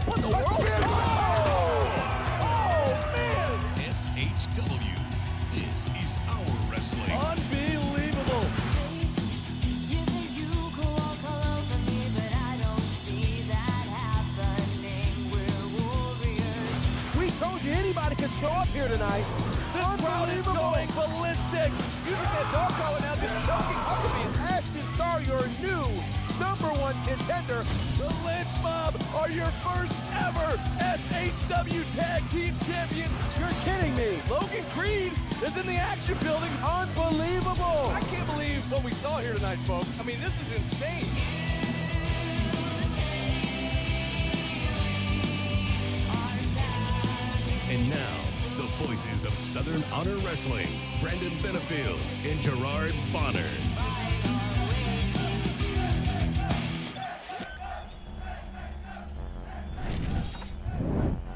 What the world? Oh, man! SHW. This is our wrestling. Unbelievable. You think you could walk all over me, but I don't see that happening. We're warriors. We told you anybody could show up here tonight. This crowd is going ballistic. Music that dog collar now just choking Huckabee and Ashton Starr, your new #1 contender. The Lynch Mob are your first ever SHW Tag Team Champions. You're kidding me. Logan Creed is in the action building. Unbelievable. I can't believe what we saw here tonight, folks. I mean, this is insane. And now, the voices of Southern Honor Wrestling, Brandon Benefield and Gerard Bonner.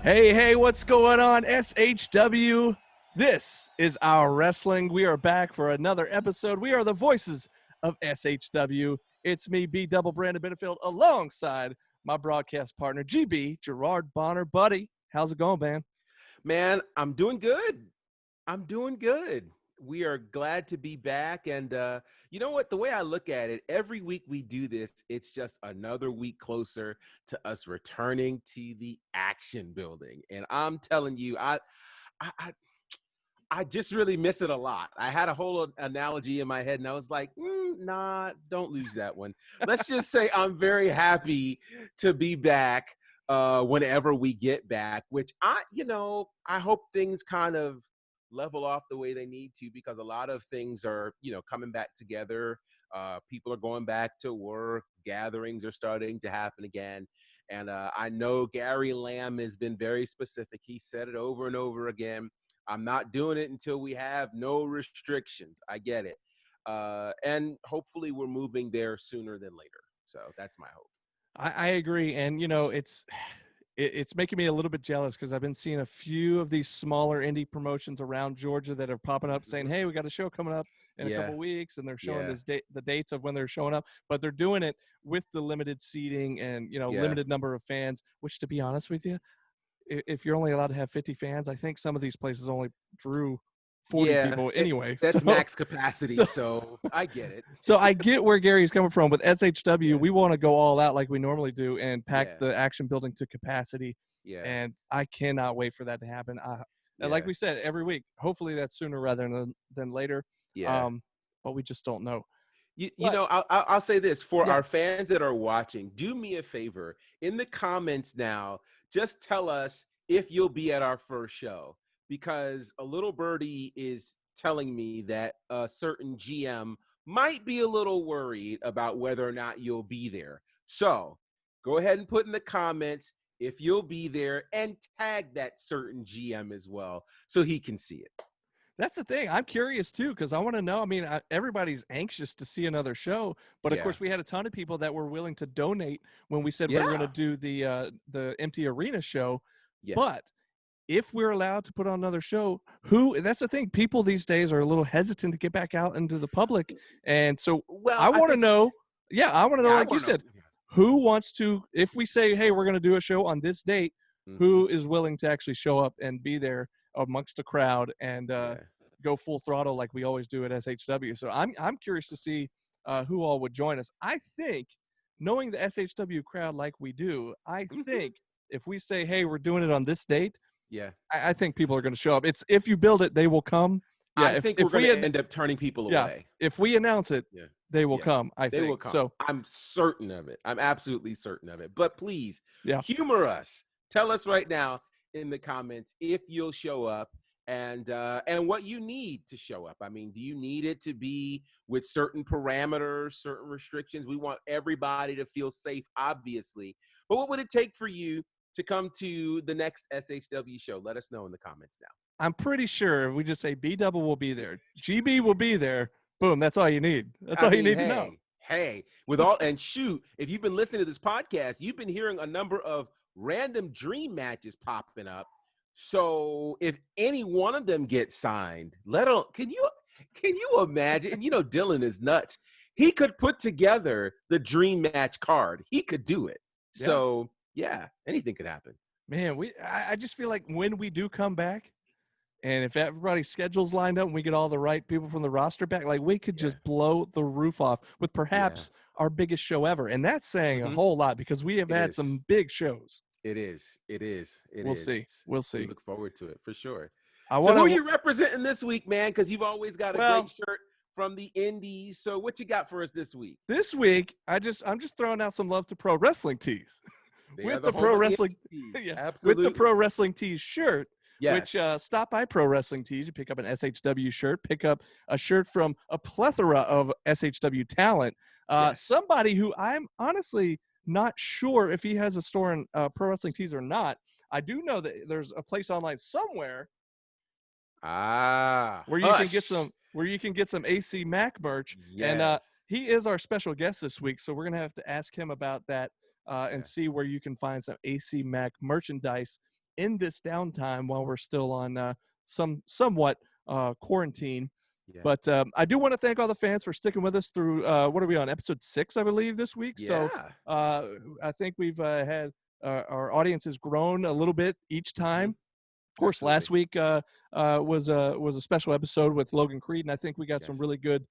Hey, what's going on, SHW? This is our wrestling. We are back for another episode. We are the voices of SHW. It's me, B Double Brandon Benefield, alongside my broadcast partner, GB, Gerard Bonner. Buddy, how's it going, man? Man, I'm doing good. We are glad to be back. And you know what? The way I look at it, every week we do this, it's just another week closer to us returning to the action building. And I'm telling you, I just really miss it a lot. I had a whole analogy in my head, and I was like, nah, don't lose that one. Let's just say I'm very happy to be back whenever we get back, which I hope things kind of level off the way they need to, because a lot of things are, coming back together. People are going back to work. Gatherings are starting to happen again. And I know Gary Lamb has been very specific. He said it over and over again. I'm not doing it until we have no restrictions. I get it. And hopefully we're moving there sooner than later. So that's my hope. I agree. And, it's making me a little bit jealous because I've been seeing a few of these smaller indie promotions around Georgia that are popping up saying, hey, we got a show coming up in a couple weeks, and they're showing the dates of when they're showing up, but they're doing it with the limited seating and, limited number of fans, which, to be honest with you, if you're only allowed to have 50 fans, I think some of these places only drew 40 people anyway. That's max capacity, so I get it. So I get where Gary's coming from. With SHW, we want to go all out like we normally do and pack the action building to capacity. Yeah. And I cannot wait for that to happen. And like we said, every week, hopefully that's sooner rather than later. Yeah. But we just don't know. I'll say this for our fans that are watching, do me a favor in the comments now, just tell us if you'll be at our first show, because a little birdie is telling me that a certain GM might be a little worried about whether or not you'll be there. So go ahead and put in the comments if you'll be there and tag that certain GM as well so he can see it. That's the thing. I'm curious, too, because I want to know. I mean, everybody's anxious to see another show. But, of course, we had a ton of people that were willing to donate when we said we were going to do the empty arena show. Yeah. But if we're allowed to put on another show, that's the thing. People these days are a little hesitant to get back out into the public. And so I want to know. Yeah, I want to know, like you said, who wants to, if we say, hey, we're going to do a show on this date, who is willing to actually show up and be there amongst the crowd and go full throttle like we always do at SHW. So I'm curious to see who all would join us. I think, knowing the SHW crowd like we do, I think if we say, hey, we're doing it on this date, I think people are going to show up. It's if you build it, they will come. Yeah, I think we're going to end up turning people away. If we announce it, they will come. They will come. So I'm certain of it. I'm absolutely certain of it. But please, humor us. Tell us right now in the comments if you'll show up and what you need to show up. I mean, do you need it to be with certain parameters, certain restrictions? We want everybody to feel safe, obviously. But what would it take for you to come to the next SHW show? Let us know in the comments now. I'm pretty sure if we just say B-Double will be there, GB will be there, boom, that's all you need. That's all you need to know. Hey, and shoot, if you've been listening to this podcast, you've been hearing a number of random dream matches popping up. So if any one of them gets signed, can you imagine? And Dylan is nuts. he could put together the dream match card. He could do it. Yeah. So anything could happen. Man, I just feel like when we do come back, and if everybody's schedule's lined up and we get all the right people from the roster back, like we could just blow the roof off with perhaps our biggest show ever. And that's saying a whole lot because we have had some big shows. It is. We'll see. We'll see. We look forward to it for sure. So who are you representing this week, man? Because you've always got a great shirt from the indies. So what you got for us this week? This week, I'm just throwing out some love to Pro Wrestling Tees. With the Pro Wrestling with the Pro Wrestling Tees shirt. Yes. Which stop by Pro Wrestling Tees. You pick up an SHW shirt, pick up a shirt from a plethora of SHW talent. Somebody who I'm honestly not sure if he has a store in Pro Wrestling Tees or not. I do know that there's a place online somewhere where you can get some AC Mack merch. Yes. And he is our special guest this week, so we're gonna have to ask him about that and see where you can find some AC Mack merchandise in this downtime while we're still on somewhat quarantine. Yeah. But I do want to thank all the fans for sticking with us through what are we on, episode 6, I believe, this week. So I think we've had our audience has grown a little bit each time. Of course, last week was a special episode with Logan Creed, and I think we got some really good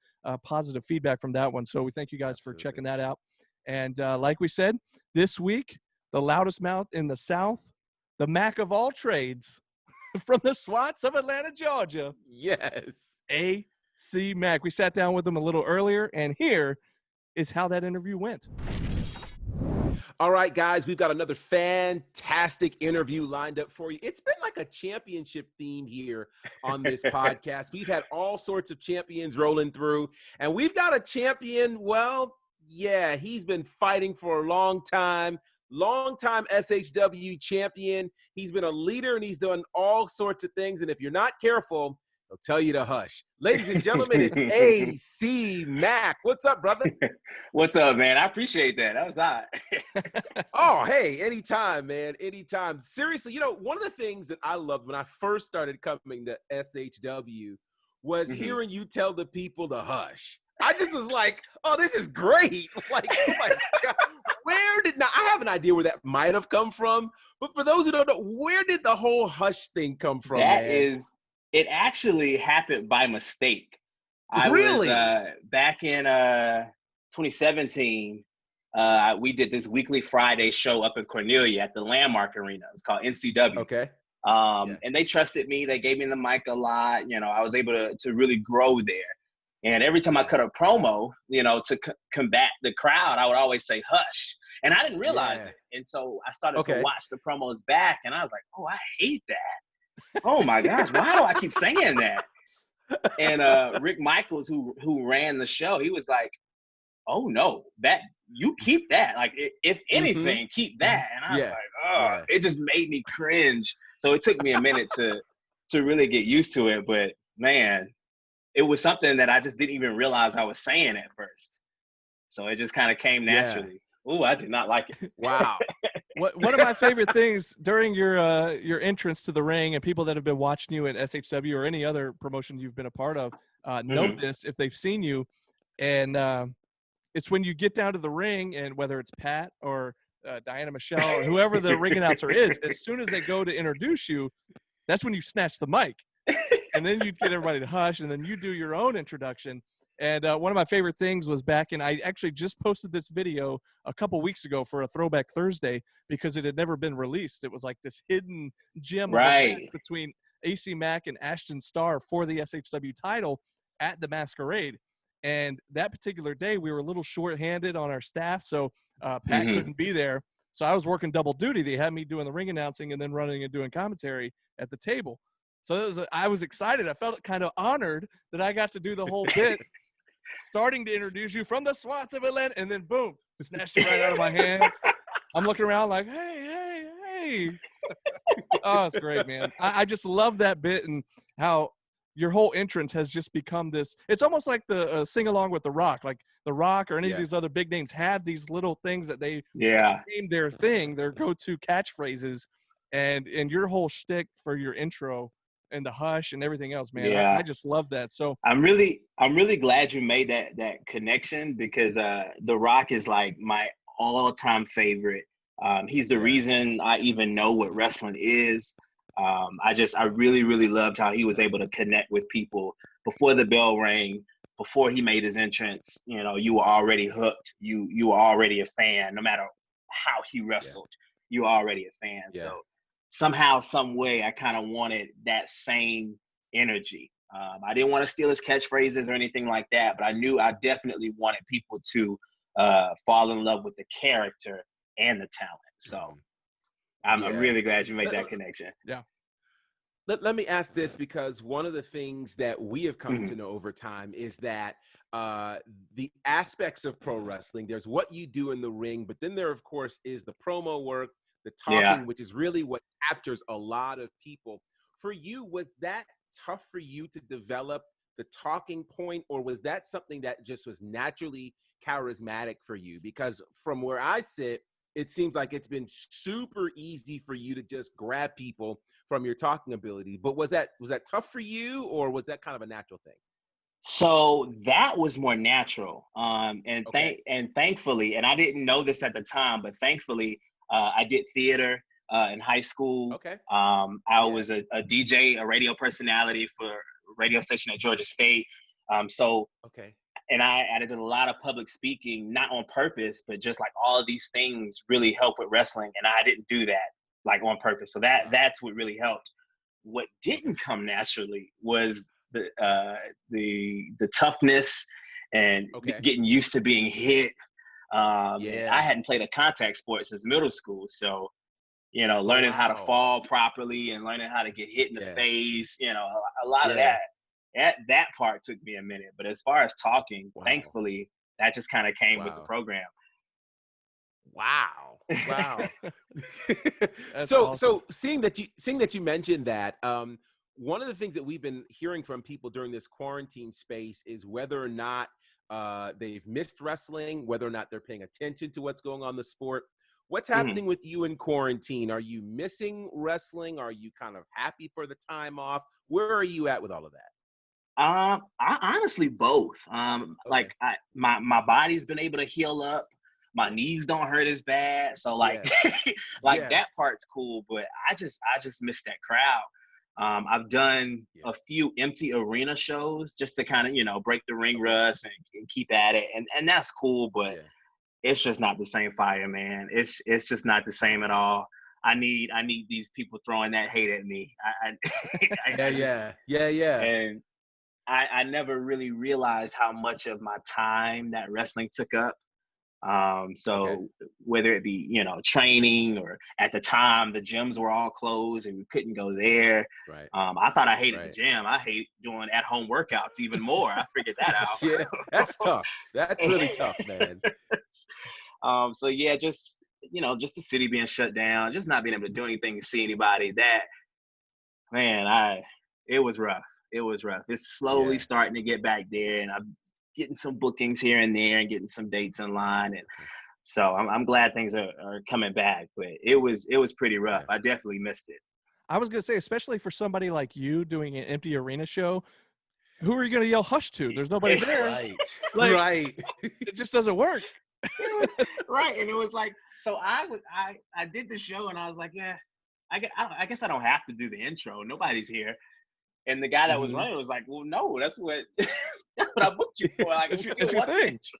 positive feedback from that one. So we thank you guys for checking that out. And like we said, this week, the loudest mouth in the South, the Mack of all trades, from the Swats of Atlanta, Georgia. Yes. AC Mack. We sat down with him a little earlier, and here is how that interview went. All right, guys, we've got another fantastic interview lined up for you. It's been like a championship theme here on this podcast. We've had all sorts of champions rolling through, and we've got a champion, he's been fighting for a long time SHW champion. He's been a leader, and he's done all sorts of things, and if you're not careful, he'll tell you to hush. Ladies and gentlemen, it's AC Mack. What's up, brother? What's up, man? I appreciate that. That was hot. Oh, hey, anytime, man. Anytime. Seriously, one of the things that I loved when I first started coming to SHW was hearing you tell the people to hush. I just was like, oh, this is great. Like, oh my God. I have an idea where that might have come from, but for those who don't know, where did the whole hush thing come from, It actually happened by mistake. Really? I was back in 2017. We did this weekly Friday show up in Cornelia at the Landmark Arena. It's called NCW. Okay. And they trusted me. They gave me the mic a lot. I was able to really grow there. And every time I cut a promo, to combat the crowd, I would always say hush. And I didn't realize it. And so I started to watch the promos back, and I was like, oh, I hate that. Oh my gosh, why do I keep saying that? And Rick Michaels, who ran the show, he was like, oh no, that you keep that. Like, if anything, keep that. And I was like, it just made me cringe. So it took me a minute to really get used to it. But man, it was something that I just didn't even realize I was saying at first. So it just kind of came naturally. Ooh, I did not like it. Wow. One of my favorite things during your entrance to the ring, and people that have been watching you at SHW or any other promotion you've been a part of know this if they've seen you, and it's when you get down to the ring, and whether it's Pat or Diana Michelle or whoever the ring announcer is, as soon as they go to introduce you, that's when you snatch the mic, and then you get everybody to hush, and then you do your own introduction. And one of my favorite things was back in, I actually just posted this video a couple weeks ago for a Throwback Thursday because it had never been released. It was like this hidden gem of a match between AC Mack and Ashton Starr for the SHW title at the Masquerade. And that particular day, we were a little short-handed on our staff, so Pat couldn't be there. So I was working double duty. They had me doing the ring announcing and then running and doing commentary at the table. So I was excited. I felt kind of honored that I got to do the whole bit. Starting to introduce you from the Swats of Atlanta, and then boom, snatched it right out of my hands. I'm looking around like, hey. Oh, it's great, man. I just love that bit and how your whole entrance has just become this. It's almost like the sing-along with The Rock. Like The Rock or any of these other big names have these little things that they named their thing, their go-to catchphrases. And your whole shtick for your intro and the hush and everything else, man. I Yeah. just love that. So I'm really glad you made that connection because The Rock is like my all-time favorite. He's the Yeah. reason I even know what wrestling is. I really, really loved how he was able to connect with people before the bell rang, before he made his entrance. You know, you were already hooked. You were already a fan, no matter how he Yeah. wrestled. You were already a fan. Yeah. So somehow, some way, I kind of wanted that same energy. I didn't want to steal his catchphrases or anything like that, but I knew I definitely wanted people to fall in love with the character and the talent. So I'm Yeah. really glad you made Let, that connection. yeah. let me ask this, because one of the things that we have come Mhm. to know over time is that the aspects of pro wrestling, there's what you do in the ring, but then there, of course, is the promo work, the Yeah. talking, which is really what captures a lot of people. For you, was that tough for you to develop the talking point, or was that something that just was naturally charismatic for you? Because from where I sit, it seems like it's been super easy for you to just grab people from your talking ability. But was that tough for you, or was that kind of a natural thing? So that was more natural. Okay. And thankfully, and I didn't know this at the time, but thankfully, I did theater in high school. Okay. I Yeah. was a DJ, a radio personality for a radio station at Georgia State. So Okay. and I did a lot of public speaking, not on purpose, but just like all of these things really help with wrestling, and I didn't do that like on purpose. So Wow. that's what really helped. What Okay. didn't come naturally was the toughness and Okay. getting used to being hit. And I Yeah. hadn't played a contact sport since middle school, so Oh, learning how to wow. fall properly and learning how to get hit in the Yeah. face, a lot of Yeah. that part took me a minute. But as far as talking, Wow. thankfully, that just kind of came with the Wow. program. Wow. Wow. That's so awesome. so seeing that you mentioned that, one of the things that we've been hearing from people during this quarantine space is whether or not they've missed wrestling, whether or not they're paying attention to what's going on in the sport. What's Mhm. happening with you in quarantine? Are you missing wrestling? Are you kind of happy for the time off? Where are you at with all of that? I honestly both. Okay. Like my body's been able to heal up. My Yeah. knees don't hurt as bad. So like Yeah. like Yeah. that part's cool, but I just miss that crowd. I've done Yeah. a few empty arena shows just to kind of, break the ring Okay. rust and keep at it. And that's cool, but Yeah. it's just not the same fire, man. It's just not the same at Wow. all. I need these people throwing that hate at me. Yeah. I just Yeah. Yeah. Yeah. and I never really realized how much of my time that wrestling took up. Okay. So whether it be, training or at the time the gyms were all closed and we couldn't go there. Right. I thought I hated the Right. gym. I hate doing at home workouts even more. I figured that Yeah, that's tough. That's really tough, man. out. So yeah, just the city being shut down, just not being able to do anything to see anybody. That man, it was rough. It was rough. It's slowly Yeah. starting to get back there, and I'm getting some bookings here and there, and getting some dates in line, and Okay. so I'm glad things are coming back. But it was pretty rough. Yeah. I definitely missed it. I was gonna say, especially for somebody like you doing an empty arena show, who are you gonna yell hush to? There's nobody there. Right. Like Right. It just doesn't work. it was right, and it was like so. I did the show, and I was like, yeah, I guess I don't have to do the intro. Nobody's here. And the guy that was Mhm. running was like, well, no, that's what that's what I booked you for. Like, we It's still your want the thing. intro.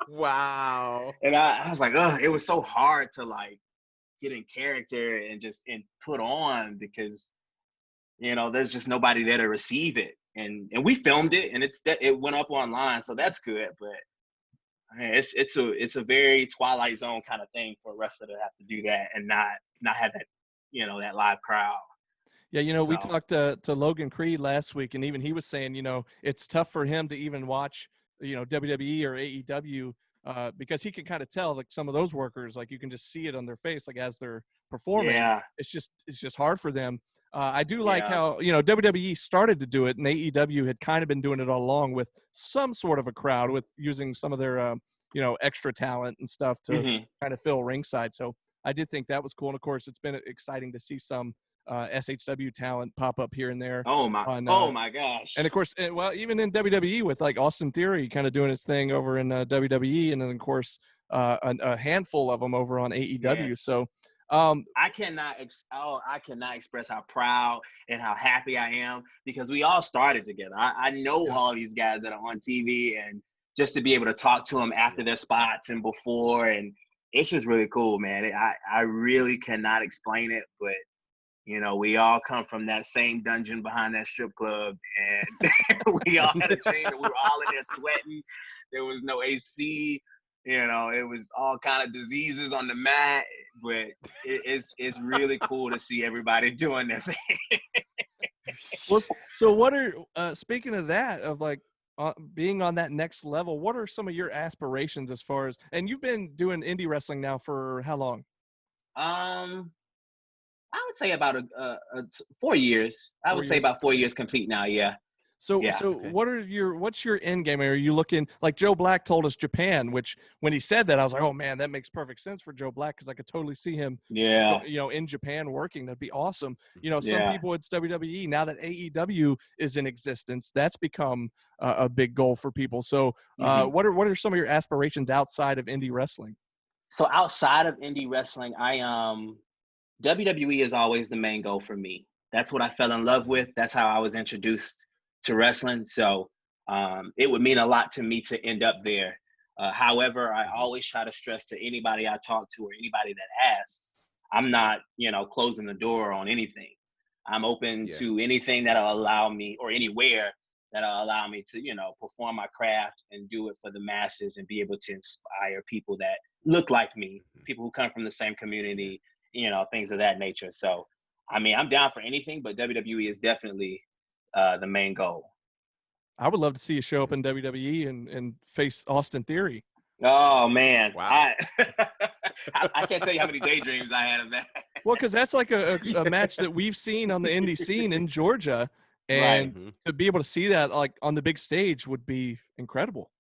Wow. And I was like, oh, it was so hard to like get in character and put on because there's just nobody there to receive it. And we filmed it and it went up online, so that's good. But man, it's a very Twilight Zone kind of thing for a wrestler to have to do that and not have that that live crowd. Yeah, we So talked to Logan Creed last week, and even he was saying, it's tough for him to even watch, WWE or AEW, because he can kind of tell, like some of those workers, like you can just see it on their face, like as they're performing, yeah, it's just hard for them. I do like yeah, how WWE started to do it, and AEW had kind of been doing it all along with some sort of a crowd, with using some of their extra talent and stuff to hmm kind of fill ringside. So I did think that was cool, and of course, it's been exciting to see some SHW talent pop up here and there. Oh my gosh. And of course, well, even in WWE with like Austin Theory kind of doing his thing over in WWE, and then of course a handful of them over on AEW. Yes. So I cannot express how proud and how happy I am because we all started together. I know all these guys that are on TV, and just to be able to talk to them after their spots and before, and it's just really cool, man. I really cannot explain it, but you know, we all come from that same dungeon behind that strip club, and we all had a dream, and we were all in there sweating. There was no AC. You know, it was all kind of diseases on the mat, but it's really cool to see everybody doing their thing. well, so what are speaking of that, of like being on that next level, what are some of your aspirations as far as, and you've been doing indie wrestling now for how long? I would say about 4 years. I would say about 4 years complete now. Yeah. So, Yeah. what's your end game? Are you looking, like Joe Black told us Japan, which when he said that, I was like, oh man, that makes perfect sense for Joe Black, because I could totally see him, Yeah. you know, in Japan working. That'd be awesome. You know, some Yeah. people, it's WWE. Now that AEW is in existence, that's become a big goal for people. So, what are some of your aspirations outside of indie wrestling? So outside of indie wrestling, WWE is always the main goal for me. That's what I fell in love with. That's how I was introduced to wrestling. So it would mean a lot to me to end up there. However, I always try to stress to anybody I talk to or anybody that asks, I'm not, you know, closing the door on anything. I'm open to anything that'll allow me, or anywhere that'll allow me to, you know, perform my craft and do it for the masses and be able to inspire people that look like me, people who come from the same community, you know, things of that nature. So, I mean, I'm down for anything, but WWE is definitely the main goal. I would love to see you show up in WWE and face Austin Theory. Oh man, wow! I can't tell you how many daydreams I had of that. Well, because that's like a match that we've seen on the indie scene in Georgia, and to be able to see that like on the big stage would be incredible.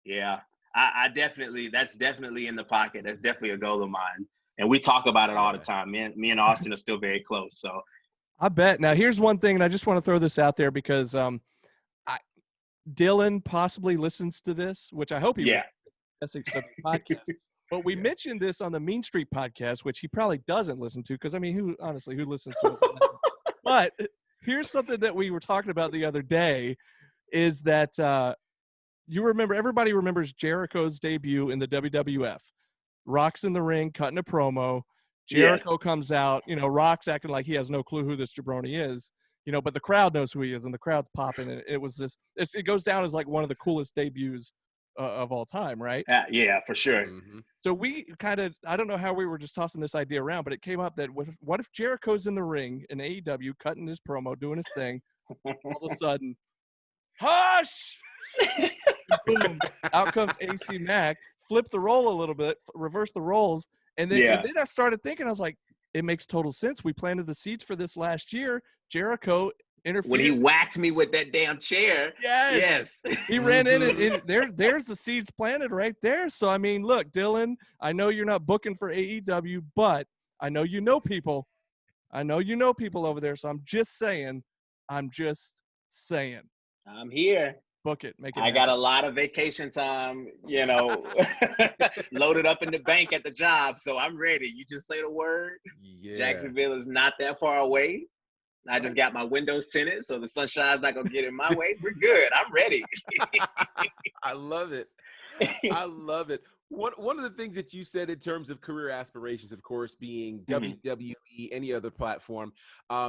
Yeah, I definitely, that's definitely in the pocket. That's definitely a goal of mine, and we talk about it all the time. Me and Austin are still very close. So I bet. Now, here's one thing, and I just want to throw this out there because Dylan possibly listens to this, which I hope he will. SHW podcast. But we mentioned this on the Mean Street podcast, which he probably doesn't listen to, because I mean, who listens to us? But here's something that we were talking about the other day, is that everybody remembers Jericho's debut in the WWF. Rock's in the ring, cutting a promo. Jericho comes out, you know, Rock's acting like he has no clue who this jabroni is, you know, but the crowd knows who he is, and the crowd's popping. And it goes down as like one of the coolest debuts of all time, right? Yeah, for sure. So we kind of, I don't know how we were just tossing this idea around, but it came up that what if Jericho's in the ring in AEW, cutting his promo, doing his thing, all of a sudden, hush! Boom, out comes AC Mack, flip the role a little bit, reverse the roles, and then I started thinking, I was like, it makes total sense. We planted the seeds for this last year. Jericho interfered. When he whacked me with that damn chair. Yes. He ran in, and there's the seeds planted right there. So, I mean, look, Dylan, I know you're not booking for AEW, but I know you know people. Over there. So I'm just saying. I'm here. Book it. Make it happen. Got a lot of vacation time, you know, loaded up in the bank at the job. So I'm ready. You just say the word. Yeah. Jacksonville is not that far away. I just got my windows tinted, so the sunshine's not going to get in my way. We're good. I'm ready. I love it. I love it. One of the things that you said in terms of career aspirations, of course, being WWE, any other platform,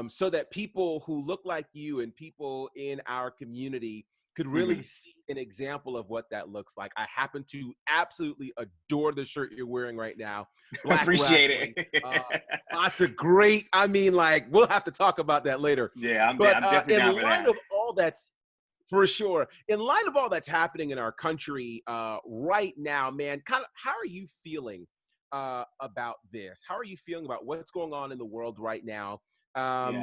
so that people who look like you and people in our community could really see an example of what that looks like. I happen to absolutely adore the shirt you're wearing right now. Black Appreciate wrestling. It. Lots of great, I mean, like, we'll have to talk about that later. Yeah, I'm definitely down for that. In light of all that's, for sure, in light of all that's happening in our country right now, man, kind of, how are you feeling about this? How are you feeling about what's going on in the world right now?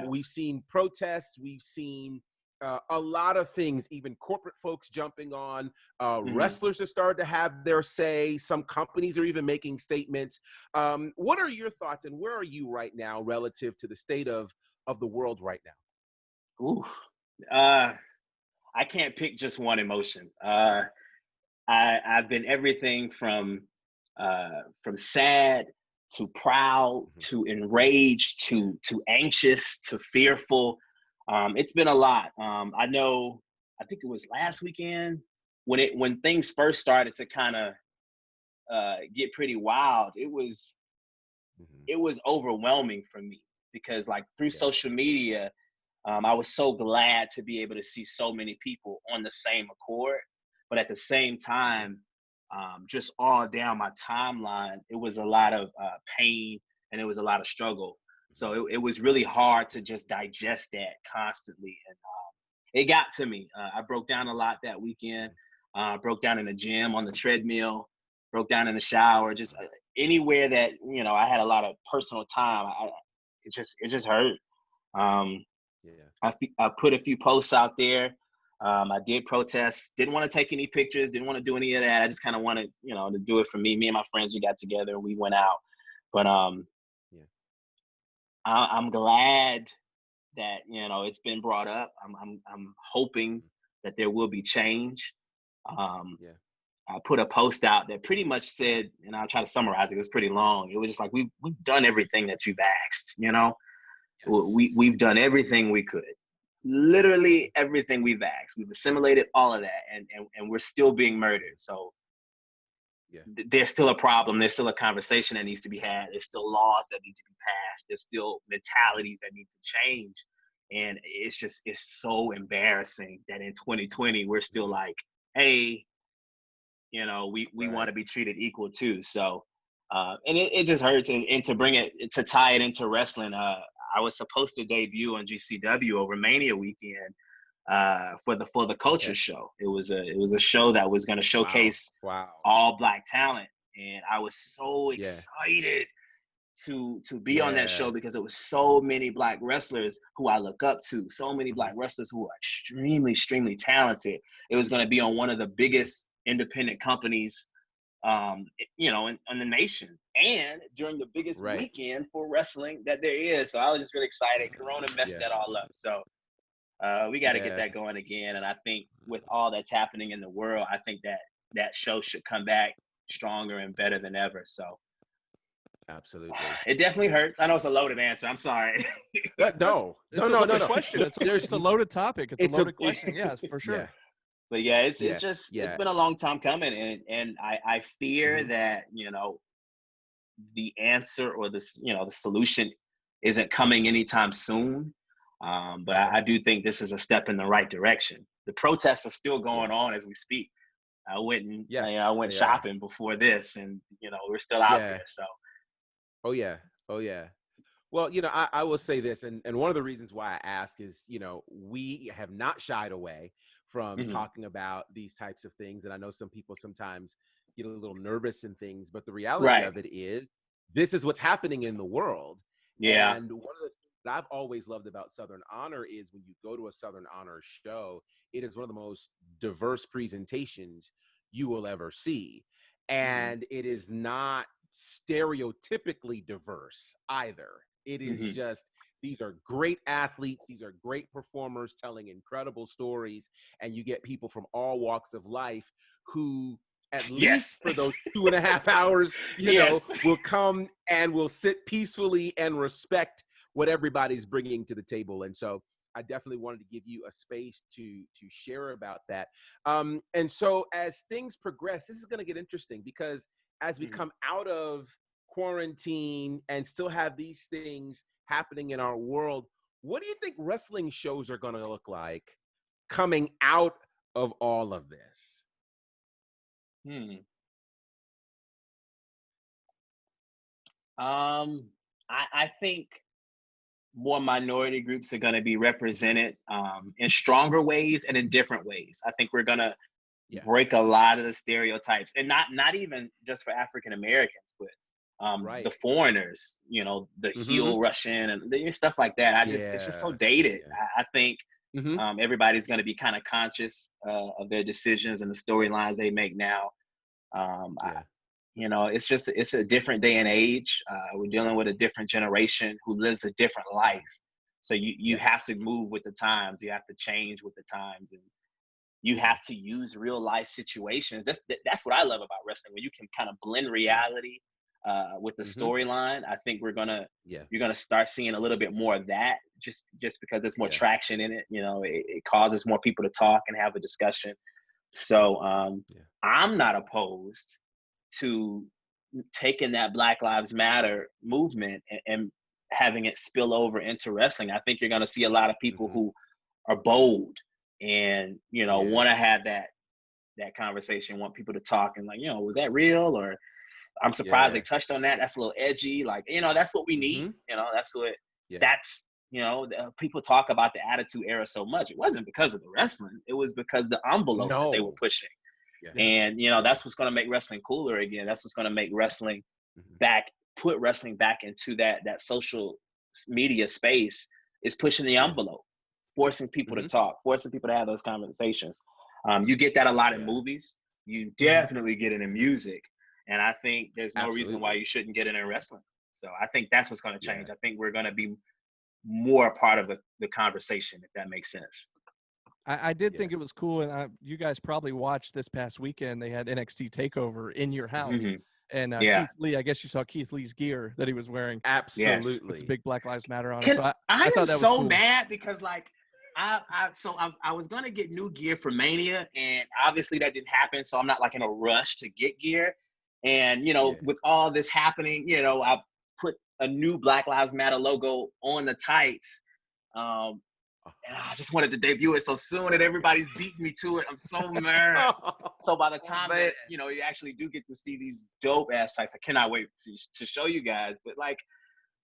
We've seen protests, we've seen a lot of things, even corporate folks jumping on, Mhm. wrestlers have started to have their say. Some companies are even making statements. What are your thoughts, and where are you right now relative to the state of the world right now? Ooh. I can't pick just one emotion. I've been everything from sad to proud Mhm. to enraged to anxious to fearful. It's been a lot. I know. I think it was last weekend when things first started to kind of get pretty wild. Mhm. It was overwhelming for me because like through Yeah. social media, I was so glad to be able to see so many people on the same accord, but at the same Mhm. time, just all down my timeline, it was a lot of pain and it was a lot of struggle. Mhm. So it was really hard to just digest that constantly, and it got to me. I broke down a lot that weekend. Broke down in the gym on the treadmill. Broke down in the shower. Just anywhere that I had a lot of personal time. It just hurt. Um, Yeah. I put a few posts out there. I did protest. Didn't want to take any pictures. Didn't want to do any of that. I just kind of wanted, to do it for me. Me and my friends, we got together. We went out. But Yeah. I'm glad that it's been brought up. I'm hoping Mhm. that there will be change. Um, Yeah. I put a post out that pretty much said, and I'll try to summarize it. It was pretty long. It was just like we've done everything that you've asked. Yes. We've done everything we could, literally everything we've asked. We've assimilated all of that, and we're still being murdered. So Yeah. there's still a problem. There's still a conversation that needs to be had. There's still laws that need to be passed. There's still mentalities that need to change. And it's so embarrassing that in 2020 we're still Mhm. like, hey, we want Right. to be treated equal too. So and it just hurts. And to bring it to tie it into wrestling, I was supposed to debut on GCW over Mania weekend for the culture Okay. show. It was a show that was going to Wow. showcase Wow. all black talent, and I was so Yeah. excited to be on that show Yeah. because it was so many black wrestlers who I look up to, so many black Mhm. wrestlers who are extremely, extremely talented. It was going to be on one of the Mhm. biggest independent companies, in the nation, and during the biggest Right. weekend for wrestling that there is. So I was just really excited. Corona messed Yeah. that all up. So we got to get Yeah. that going again. And I think with all that's happening in the world, I think that show should come back stronger and better than ever. So Absolutely. it definitely hurts. I know it's a loaded answer. I'm sorry. No. It's No. a No. No. loaded No. question. Look, It's a loaded topic. It's a it's a loaded question. Yes, for yeah. sure. But yeah, it's Yeah. just it's Yeah. been a long time coming, and I fear Mhm. that the answer or the solution isn't coming anytime soon. But Okay. I do think this is a step in the right direction. The protests are still Yeah. going on as we speak. I Yes, went they are. shopping before this, and we're still out there. Yeah. So Oh yeah. Oh yeah. Well, I will say this, and one of the reasons why I ask is, we have not shied away from mhm. talking about these types of things. And I know some people sometimes get a little nervous and things, but the reality Right, of it is this is what's happening in the world. yeah, And one of the things that I've always loved about Southern Honor is when you go to a Southern Honor show, it is one of the most diverse presentations you will ever see. hmm And it is not stereotypically diverse either. It is hmm just, these are great athletes, these are great performers telling incredible stories, and you get people from all walks of life who, at least yes, for those 2.5 hours, yes. will come and will sit peacefully and respect what everybody's bringing to the table. And so I definitely wanted to give you a space to share about that. And so as things progress, this is going to get interesting because as we Mhm. come out of quarantine and still have these things happening in our world, what do you think wrestling shows are going to look like coming out of all of this? Hmm. Um, I think more minority groups are going to be represented in stronger ways and in different ways. I think we're going to Yeah. break a lot of the stereotypes, and not even just for African Americans, but the Right. foreigners. The Mm-hmm. heel Russian and stuff like that. It's just so Yeah. dated. Yeah. I think Everybody's going to be kind of conscious of their decisions and the storylines they make now. It's a different day and age. We're dealing with a different generation who lives a different life. So you have to move with the times. You have to change with the times, and you have to use real life situations. That's what I love about wrestling, when you can kind of blend reality with the storyline. I think you're gonna start seeing a little bit more of that, just because there's more traction in it. It causes more people to talk and have a discussion. So I'm not opposed to taking that Black Lives Matter movement and having it spill over into wrestling. I think you're going to see a lot of people who are bold and want to have that conversation, want people to talk and was that real? Or I'm surprised they touched on that. That's a little edgy. That's what we need. People talk about the Attitude Era so much. It wasn't because of the wrestling. It was because the envelopes that they were pushing. And that's what's going to make wrestling cooler again. That's what's going to make wrestling put wrestling back into that social media space, is pushing the envelope, forcing people to talk, forcing people to have those conversations. You get that a lot in movies. You definitely get it in music. And I think there's no reason why you shouldn't get it in wrestling. So I think that's what's going to change. I think we're going to be more a part of the conversation, if that makes sense. I did think it was cool, and you guys probably watched this past weekend. They had NXT TakeOver in your house, and Keith Lee. I guess you saw Keith Lee's gear that he was wearing. Absolutely, with the big Black Lives Matter on it. So I thought that was so cool. mad because I was gonna get new gear for Mania, and obviously that didn't happen. So I'm not in a rush to get gear. And with all this happening, I put a new Black Lives Matter logo on the tights. And I just wanted to debut it so soon, and everybody's beating me to it. I'm so mad. So by the time that you actually do get to see these dope ass tights, I cannot wait to show you guys. But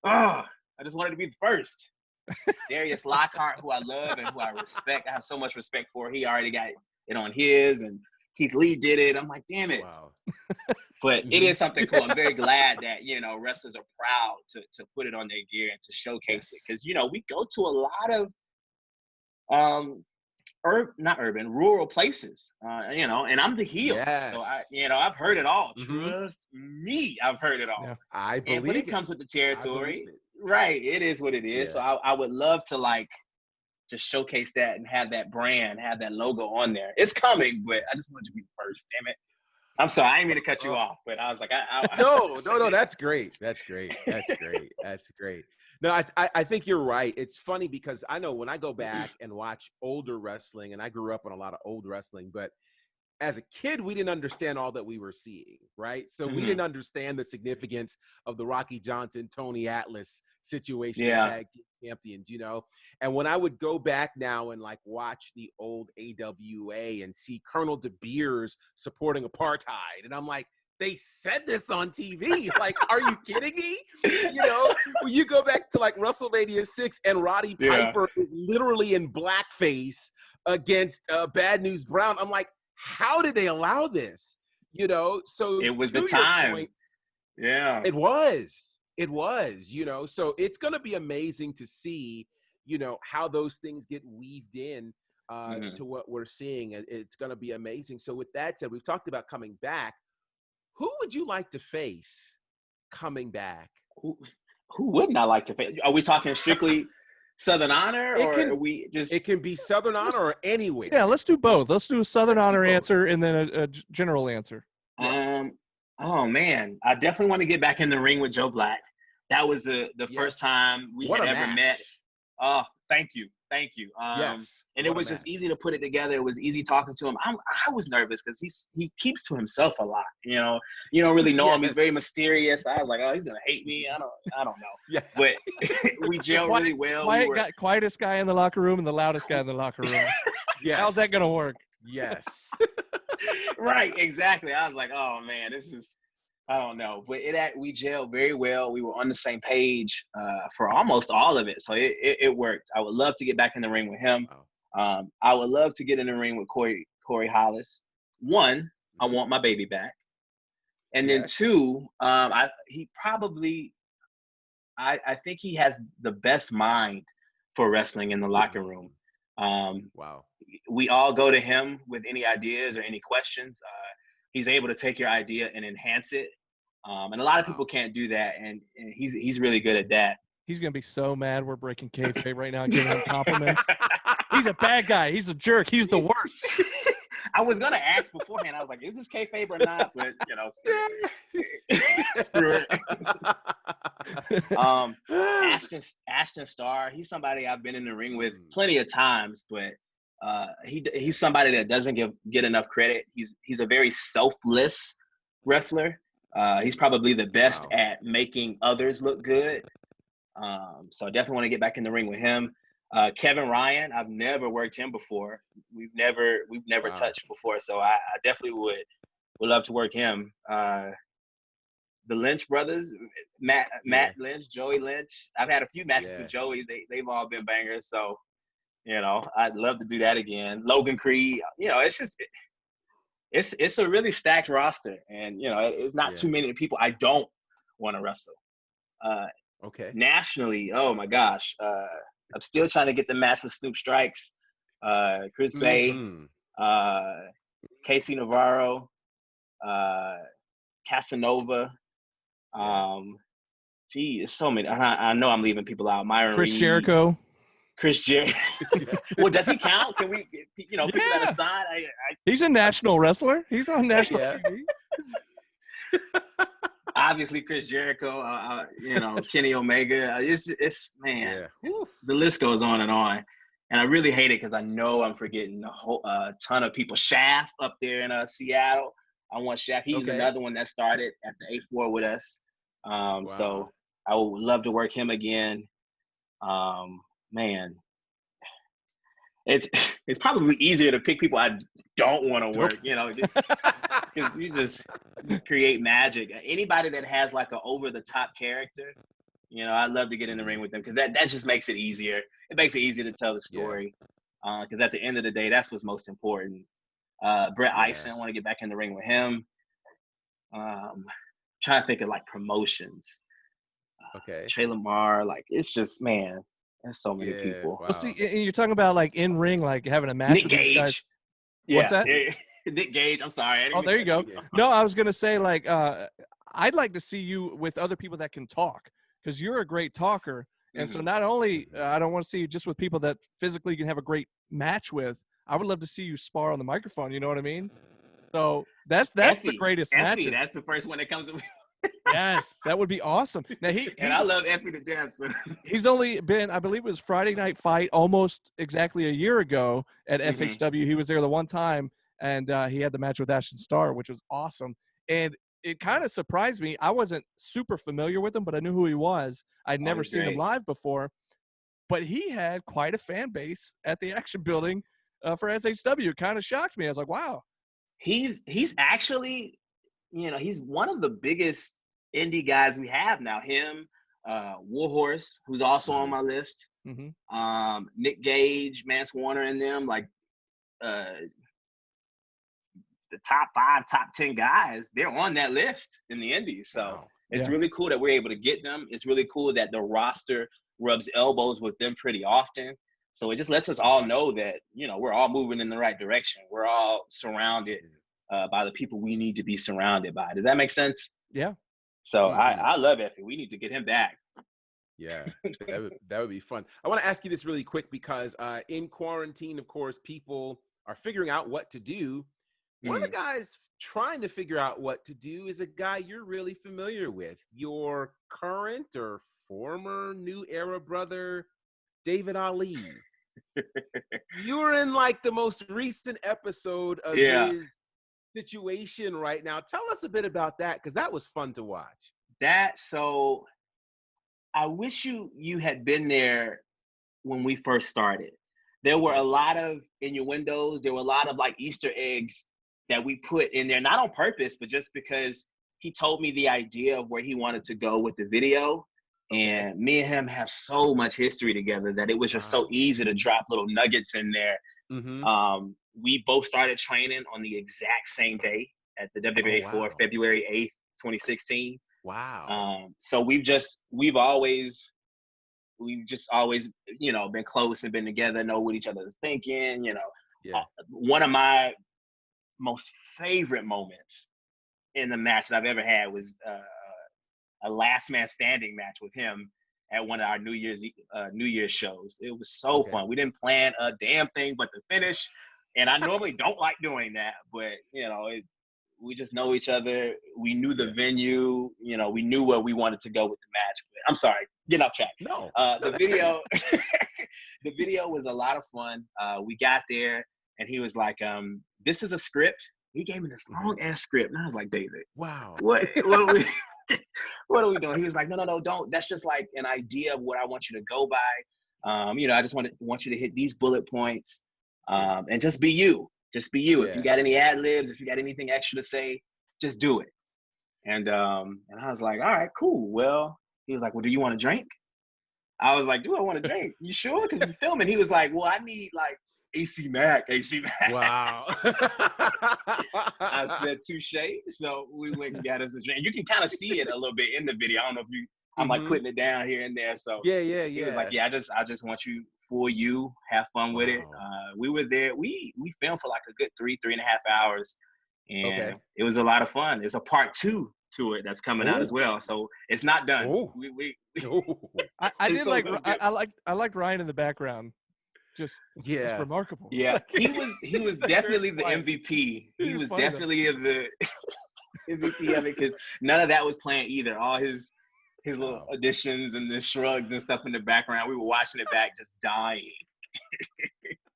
I just wanted to be the first. Darius Lockhart, who I love and who I respect, I have so much respect for. He already got it on his, and Keith Lee did it. I'm like, damn it. Wow. But it is something cool. I'm very glad that wrestlers are proud to put it on their gear and to showcase it, because we go to a lot of rural places, and I'm the heel. So I've heard it all. Trust me, I've heard it all. Yeah. I believe but it comes with the territory. Right. It is what it is. So I would love to just showcase that and have that brand, have that logo on there. It's coming, but I just wanted to be first, damn it. I'm sorry, I didn't mean to cut you off, but I was like, No, that's great. That's great. No, I think you're right. It's funny because I know when I go back and watch older wrestling, and I grew up on a lot of old wrestling, but as a kid, we didn't understand all that we were seeing, right? So we didn't understand the significance of the Rocky Johnson, Tony Atlas situation as tag team champions, And when I would go back now and watch the old AWA and see Colonel De Beers supporting apartheid, and I'm like, they said this on TV. Are you kidding me? When you go back to WrestleMania 6 and Roddy Piper is literally in blackface against Bad News Brown, I'm like, how did they allow this? So it was the time. Point, it was, so it's going to be amazing to see, how those things get weaved in to what we're seeing. It's going to be amazing. So with that said, we've talked about coming back. Who would you like to face coming back? Who wouldn't I like to face? Are we talking strictly Southern Honor, or are we just? It can be Southern Honor or anywhere. Yeah, let's do both. Let's do a Southern Honor answer and then a general answer. Oh man, I definitely want to get back in the ring with Joe Black. That was the first time we had ever met. Oh, thank you. And it was just easy to put it together. It was easy talking to him. I was nervous because he keeps to himself a lot. You don't really know him. He's very mysterious. I was like, oh, he's gonna hate me. I don't know. Yeah. But we gelled really well. Quietest guy in the locker room and the loudest guy in the locker room. Yes. How's that gonna work? Yes. Right. Exactly. I was like, oh man, this is. I don't know, but we gelled very well. We were on the same page for almost all of it, so it worked. I would love to get back in the ring with him. I would love to get in the ring with Corey Hollis. One, I want my baby back, and then two, I think he has the best mind for wrestling in the locker room. Wow. We all go to him with any ideas or any questions. He's able to take your idea and enhance it. And a lot of people can't do that, and he's really good at that. He's gonna be so mad we're breaking kayfabe right now, giving him compliments. He's a bad guy. He's a jerk. He's the worst. I was gonna ask beforehand. I was like, "Is this kayfabe or not?" But screw it. Ashton Starr. He's somebody I've been in the ring with plenty of times, but he's somebody that doesn't get enough credit. He's a very selfless wrestler. He's probably the best at making others look good. So I definitely want to get back in the ring with him. Kevin Ryan, I've never worked him before. We've never touched before, so I definitely would love to work him. The Lynch brothers, Matt Lynch, Joey Lynch. I've had a few matches with Joey. They've all been bangers, so I'd love to do that again. Logan Creed, it's just it's a really stacked roster, and it's not too many people I don't want to wrestle. Nationally, oh my gosh, I'm still trying to get the match with Snoop Strikes, Chris Bay, Casey Navarro, Casanova. It's so many. I know I'm leaving people out. Myron Chris Reed, Jericho. Chris Jericho. Well, does he count? Can we, people that aside? He's a national wrestler. He's on national TV. Obviously, Chris Jericho, Kenny Omega. It's man, the list goes on. And I really hate it because I know I'm forgetting a ton of people. Shaft up there in Seattle. I want Shaft. He's another one that started at the A4 with us. So I would love to work him again. Man, it's probably easier to pick people I don't want to work, because you just create magic. Anybody that has like an over the top character, I'd love to get in the ring with them because that just makes it easier. It makes it easier to tell the story because at the end of the day, that's what's most important. Brett Eisen, I want to get back in the ring with him. Trying to think of like promotions. Trey Lamar, like it's just, man, there's so many people. Well, see, and you're talking about like in ring, like having a match Nick with Gage. these guys. What's that? Nick Gage. I'm sorry. Oh, there you go. No, I was gonna say like I'd like to see you with other people that can talk because you're a great talker. And so not only I don't want to see you just with people that physically you can have a great match with. I would love to see you spar on the microphone. You know what I mean? So that's the greatest matches. That's the first one that comes to me. Yes, that would be awesome. Now and I love Effie to death. So. He's only been, I believe it was Friday Night Fight almost exactly a year ago at SHW. He was there the one time, and he had the match with Ashton Starr, which was awesome. And it kind of surprised me. I wasn't super familiar with him, but I knew who he was. I'd never seen him live before. But he had quite a fan base at the Action Building for SHW. It kind of shocked me. I was like, wow. He's actually, he's one of the biggest indie guys we have now. Him, Warhorse, who's also on my list. Nick Gage, Mance Warner, and them, like the top 5, top 10 guys, they're on that list in the indies. So it's really cool that we're able to get them. It's really cool that the roster rubs elbows with them pretty often. So it just lets us all know that, we're all moving in the right direction. We're all surrounded by the people we need to be surrounded by. Does that make sense? Yeah. So I love Effie. We need to get him back. Yeah, that would be fun. I want to ask you this really quick because in quarantine, of course, people are figuring out what to do. One of the guys trying to figure out what to do is a guy you're really familiar with, your current or former New Era brother, David Ali. You were in like the most recent episode of his situation right now. Tell us a bit about that because that was fun to watch. So I wish you had been there when we first started. There were a lot of innuendos. There were a lot of like Easter eggs that we put in there, not on purpose, but just because he told me the idea of where he wanted to go with the video. And me and him have so much history together that it was just so easy to drop little nuggets in there. We both started training on the exact same day at the WWA for February 8th, 2016. Wow. So we've always we've just always, been close and been together, know what each other is thinking. One of my most favorite moments in the match that I've ever had was a last man standing match with him at one of our New Year's shows. It was so fun. We didn't plan a damn thing but the finish, and I normally don't like doing that, but we just know each other. We knew the venue. We knew where we wanted to go with the match. But I'm sorry, getting off track. No, the video, the video was a lot of fun. We got there, and he was like, "This is a script." He gave me this long ass script, and I was like, "David, wow, what are we doing?" He was like, no, don't. That's just like an idea of what I want you to go by. I just want you to hit these bullet points, and just be you. Just be you. If you got any ad libs, if you got anything extra to say, just do it. And I was like, all right, cool. Well, he was like, well, do you want to drink? I was like, do I want to drink? You sure? Because we're filming. He was like, well, I need like AC Mack. Wow. I said, touche. So we went and got us a drink. You can kind of see it a little bit in the video. I don't know if I'm like putting it down here and there. So yeah. He was like, yeah, I just want you for you. Have fun with it. We were there. We filmed for like a good 3.5 hours. And it was a lot of fun. There's a part 2 to it that's coming out as well. So it's not done. I did so I liked Ryan in the background. Just remarkable. Yeah, he was definitely the MVP. He was definitely the MVP of it because none of that was planned either. All his little additions and the shrugs and stuff in the background. We were watching it back, just dying.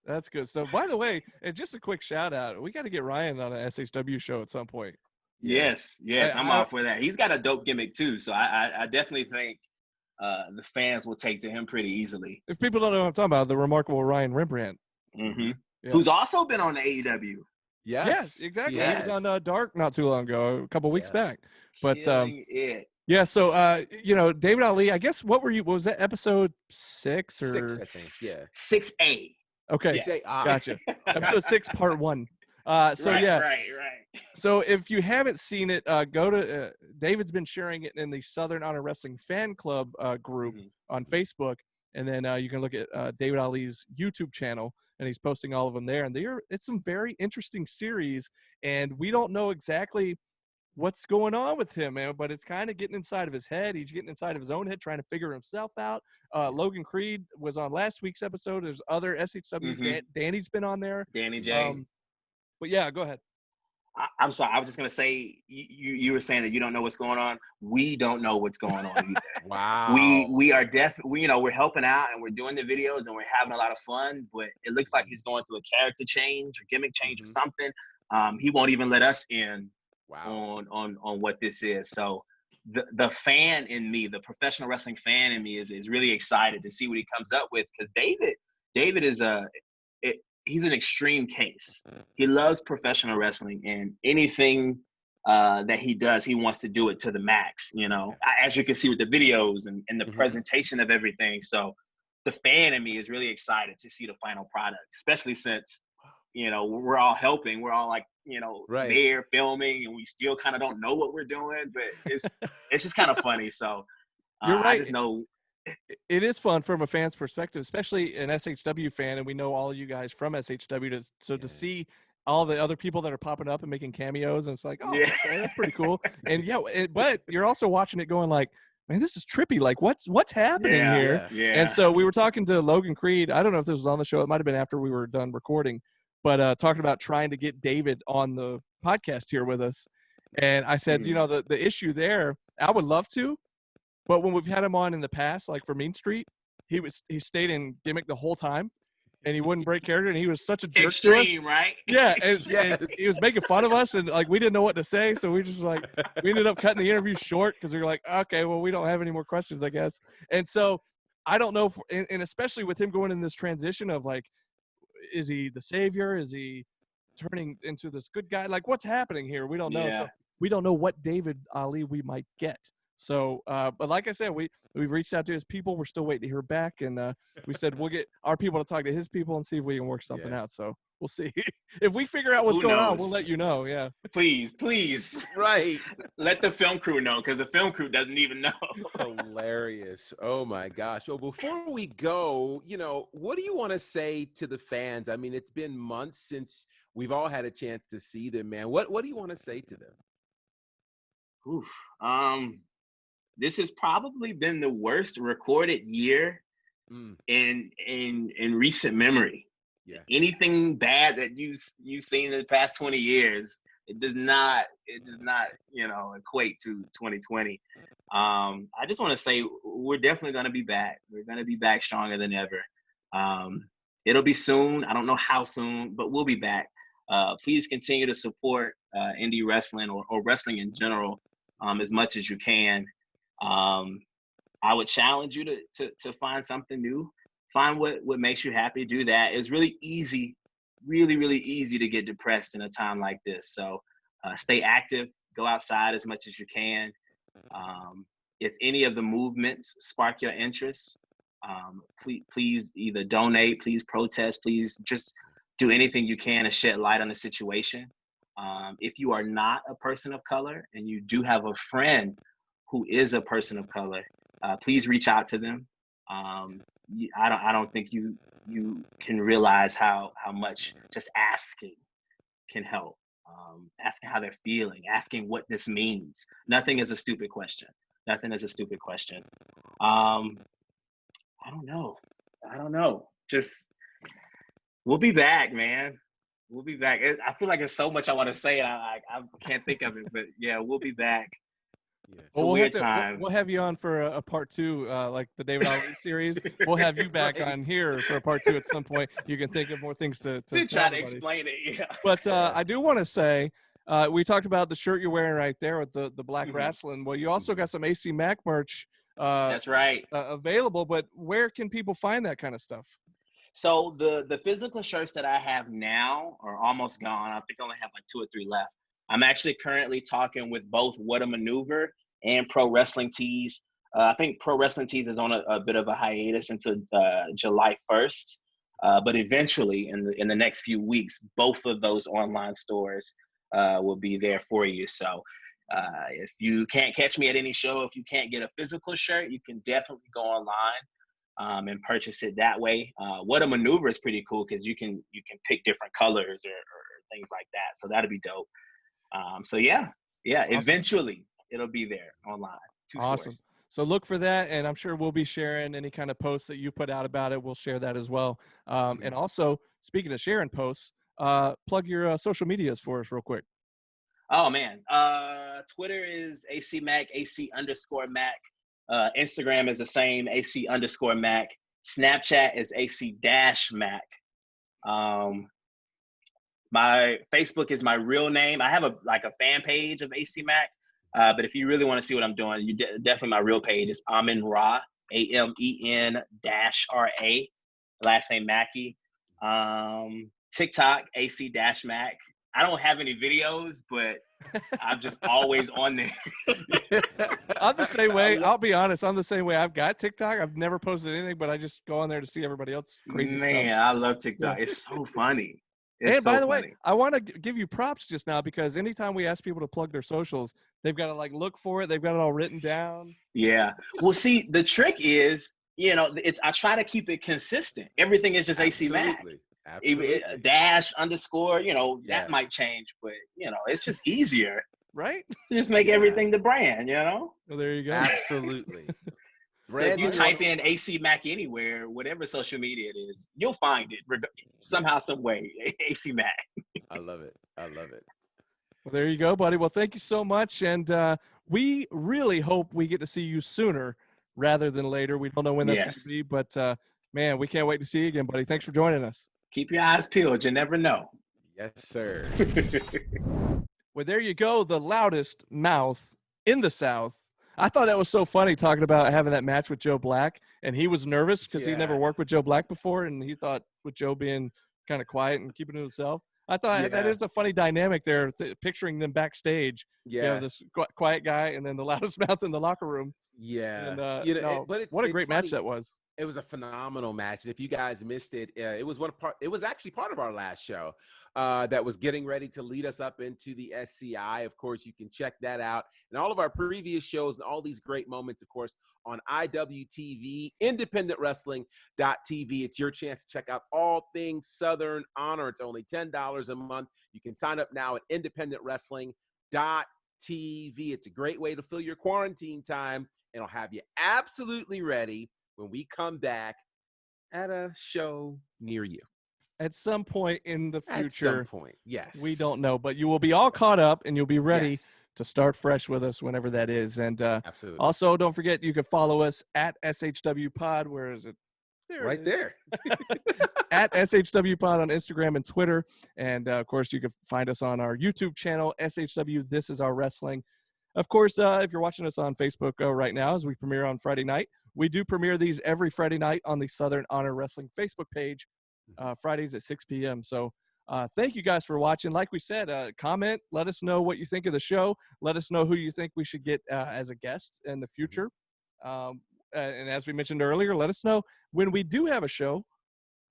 That's good. So, by the way, and just a quick shout out, we got to get Ryan on an SHW show at some point. Yes, I'm all for that. He's got a dope gimmick too, so I definitely think the fans will take to him pretty easily. If people don't know what I'm talking about, the remarkable Ryan Rembrandt, who's also been on the AEW. Yes, exactly. Yes. He was on Dark not too long ago, a couple weeks back. But yeah. So David Ali, I guess what was that, episode 6 or 6? I think. Yeah. 6A. Okay, yes. Gotcha. Episode 6, part 1. Right. So if you haven't seen it, go to David's been sharing it in the Southern Honor Wrestling Fan Club group on Facebook, and then you can look at David Ali's YouTube channel, and he's posting all of them there. And it's some very interesting series, and we don't know exactly what's going on with him, man, but it's kind of getting inside of his head. He's getting inside of his own head, trying to figure himself out. Logan Creed was on last week's episode. There's other SHW. Danny's been on there. Danny J. But yeah, go ahead. I'm sorry. I was just going to say, you were saying that you don't know what's going on. We don't know what's going on either. Wow. We are definitely, we're helping out and we're doing the videos and we're having a lot of fun, but it looks like he's going through a character change or gimmick change or something. He won't even let us in on what this is. So the fan in me, the professional wrestling fan in me is really excited to see what he comes up with, because David is he's an extreme case. He loves professional wrestling, and anything that he does, he wants to do it to the max, as you can see with the videos and the presentation of everything. So the fan in me is really excited to see the final product, especially since, we're all helping. We're all like, there filming, and we still kind of don't know what we're doing, but it's just kind of funny. So you're right. I just know it is fun from a fan's perspective, especially an SHW fan, and we know all you guys from SHW. To see all the other people that are popping up and making cameos, and it's like, okay, that's pretty cool. And but you're also watching it going like, man, this is trippy. Like, what's happening here? Yeah. And so we were talking to Logan Creed. I don't know if this was on the show. It might have been after we were done recording, but talking about trying to get David on the podcast here with us. And I said, the issue there, I would love to, but when we've had him on in the past, like for Mean Street, he stayed in gimmick the whole time, and he wouldn't break character, and he was such a jerk to us. Right? Yeah, and he was making fun of us, and like we didn't know what to say, so we ended up cutting the interview short because we were like, okay, well, we don't have any more questions, I guess. And so I don't know, and especially with him going in this transition of like, is he the savior? Is he turning into this good guy? Like, what's happening here? We don't know. So we don't know what David Ali we might get. So, but like I said, we've reached out to his people. We're still waiting to hear back, and we said we'll get our people to talk to his people and see if we can work something out. So We'll see. If we figure out what's Who going on, we'll knows? let you know. Yeah. Please, Right. let the film crew know, because the film crew doesn't even know. Hilarious. Oh my gosh. Well, before we go, what do you want to say to the fans? I mean, it's been months since we've all had a chance to see them, man. What do you want to say to them? Oof. This has probably been the worst recorded year in recent memory. Yeah. Anything bad that you've seen in the past 20 years, it does not equate to 2020. I just want to say we're definitely going to be back. We're going to be back stronger than ever. It'll be soon. I don't know how soon, but we'll be back. Please continue to support indie wrestling or wrestling in general as much as you can. I would challenge you to find something new. Find what makes you happy. Do that. It's really easy, really, really easy to get depressed in a time like this. So stay active. Go outside as much as you can. If any of the movements spark your interest, please either donate, please protest, please just do anything you can to shed light on the situation. If you are not a person of color and you do have a friend who is a person of color, please reach out to them. I don't think you can realize how much just asking can help. Asking how they're feeling, asking what this means. Nothing is a stupid question. Nothing is a stupid question. I don't know. Just we'll be back, man. We'll be back. I feel like there's so much I want to say, and I can't think of it. But yeah, we'll be back. It's a weird time. We'll have you on for a part 2, like the David Ali series. We'll have you back Right. on here for a part 2 at some point. You can think of more things to To tell try to everybody. explain it, yeah. But I do want to say, we talked about the shirt you're wearing right there with the black Mhm. wrestling. Well, you also got some AC Mack merch That's right. available. But where can people find that kind of stuff? So the physical shirts that I have now are almost gone. I think I only have like 2 or 3 left. I'm actually currently talking with both What a Maneuver and Pro Wrestling Tees. I think Pro Wrestling Tees is on a bit of a hiatus until July 1st. But eventually, in the next few weeks, both of those online stores will be there for you. So if you can't catch me at any show, if you can't get a physical shirt, you can definitely go online and purchase it that way. What a Maneuver is pretty cool because you can pick different colors or things like that. So that'll be dope. So yeah, Awesome. Eventually it'll be there online. 2 Awesome. stores. So look for that, and I'm sure we'll be sharing any kind of posts that you put out about it. We'll share that as well. And also, speaking of sharing posts, plug your social medias for us real quick. Oh man, Twitter is AC Mack, AC_Mack. Instagram is the same, AC_Mack. Snapchat is AC-Mack. My Facebook is my real name. I have a fan page of AC Mack. But if you really want to see what I'm doing, definitely my real page is Amen Ra, AMEN-RA, last name Mackey. TikTok, AC-Mack. I don't have any videos, but I'm just always on there. I'm the same way. I'll be honest. I'm the same way. I've got TikTok. I've never posted anything, but I just go on there to see everybody else crazy stuff. Man, I love TikTok. Yeah. It's so funny. And by the way, I want to give you props just now because anytime we ask people to plug their socials, they've got to like look for it. They've got it all written down. Yeah. Well, see, the trick is, I try to keep it consistent. Everything is just AC Mack. Absolutely. Dash underscore, that might change, but it's just easier, right? To just make everything the brand, Well, there you go. Absolutely. So if you type in AC Mack anywhere, whatever social media it is, you'll find it somehow, some way. AC Mack. I love it. Well, there you go, buddy. Well, thank you so much, and we really hope we get to see you sooner rather than later. We don't know when that's going to be, but man, we can't wait to see you again, buddy. Thanks for joining us. Keep your eyes peeled. You never know. Yes, sir. Well, there you go. The loudest mouth in the South. I thought that was so funny talking about having that match with Joe Black, and he was nervous because he never worked with Joe Black before, and he thought with Joe being kind of quiet and keeping to himself. I thought that is a funny dynamic there, picturing them backstage. Yeah. You have this quiet guy and then the loudest mouth in the locker room. Yeah. And, what a great match that was. It was a phenomenal match, and if you guys missed it, it was actually part of our last show that was getting ready to lead us up into the SCI. Of course, you can check that out and all of our previous shows and all these great moments, of course, on IWTV, independentwrestling.tv. It's your chance to check out all things Southern Honor. It's only $10 a month. You can sign up now at independentwrestling.tv. It's a great way to fill your quarantine time, and it'll have you absolutely ready when we come back at a show near you. At some point in the future. At some point, yes. We don't know, but you will be all caught up and you'll be ready Yes. to start fresh with us whenever that is. And Absolutely. also, don't forget, you can follow us at SHW Pod. Where is it? There Right it is. there. At SHW Pod on Instagram and Twitter. And, of course, you can find us on our YouTube channel, SHW This Is Our Wrestling. Of course, if you're watching us on Facebook right now as we premiere on Friday night, we do premiere these every Friday night on the Southern Honor Wrestling Facebook page, Fridays at 6 p.m. So thank you guys for watching. Like we said, comment, let us know what you think of the show. Let us know who you think we should get as a guest in the future. And as we mentioned earlier, let us know when we do have a show,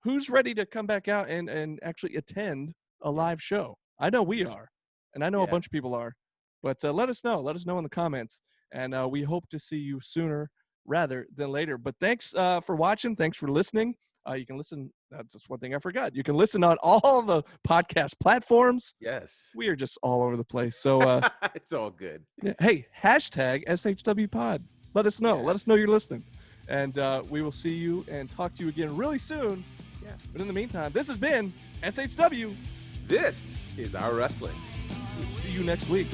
who's ready to come back out and actually attend a live show. I know we are, and I know a bunch of people are. But let us know. Let us know in the comments. And we hope to see you sooner rather than later. But thanks for watching. Thanks for listening. You can listen. That's just one thing I forgot. You can listen on all the podcast platforms. Yes. We are just all over the place. So it's all good. yeah, hey, hashtag SHW Pod. Let us know. Yes. Let us know you're listening. And we will see you and talk to you again really soon. Yeah. But in the meantime, this has been SHW. This is our wrestling. See you next week.